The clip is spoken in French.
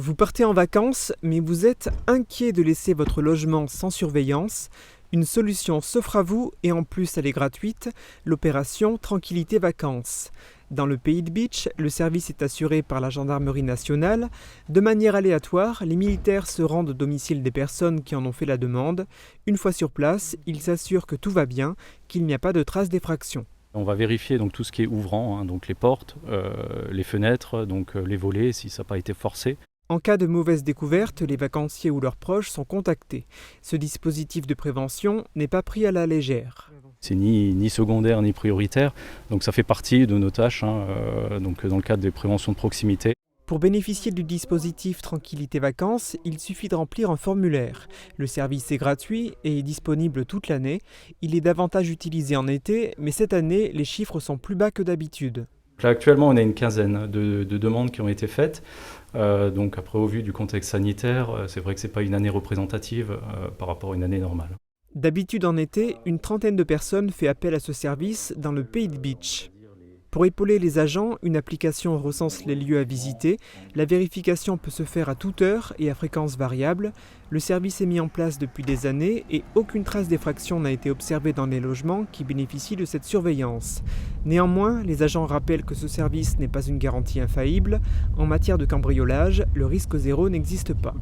Vous partez en vacances, mais vous êtes inquiet de laisser votre logement sans surveillance. Une solution s'offre à vous et en plus elle est gratuite, l'opération Tranquillité Vacances. Dans le pays de Beach, le service est assuré par la gendarmerie nationale. De manière aléatoire, les militaires se rendent au domicile des personnes qui en ont fait la demande. Une fois sur place, ils s'assurent que tout va bien, qu'il n'y a pas de traces d'effraction. On va vérifier donc tout ce qui est ouvrant, donc les portes, les fenêtres, les volets si ça n'a pas été forcé. En cas de mauvaise découverte, les vacanciers ou leurs proches sont contactés. Ce dispositif de prévention n'est pas pris à la légère. C'est ni secondaire ni prioritaire, donc ça fait partie de nos tâches donc dans le cadre des préventions de proximité. Pour bénéficier du dispositif Tranquillité Vacances, il suffit de remplir un formulaire. Le service est gratuit et est disponible toute l'année. Il est davantage utilisé en été, mais cette année, les chiffres sont plus bas que d'habitude. Là, actuellement, on a une quinzaine de demandes qui ont été faites. Donc après, au vu du contexte sanitaire, c'est vrai que ce n'est pas une année représentative par rapport à une année normale. D'habitude en été, une trentaine de personnes fait appel à ce service dans le pays de Beach. Pour épauler les agents, une application recense les lieux à visiter. La vérification peut se faire à toute heure et à fréquence variable. Le service est mis en place depuis des années et aucune trace d'effraction n'a été observée dans les logements qui bénéficient de cette surveillance. Néanmoins, les agents rappellent que ce service n'est pas une garantie infaillible. En matière de cambriolage, le risque zéro n'existe pas.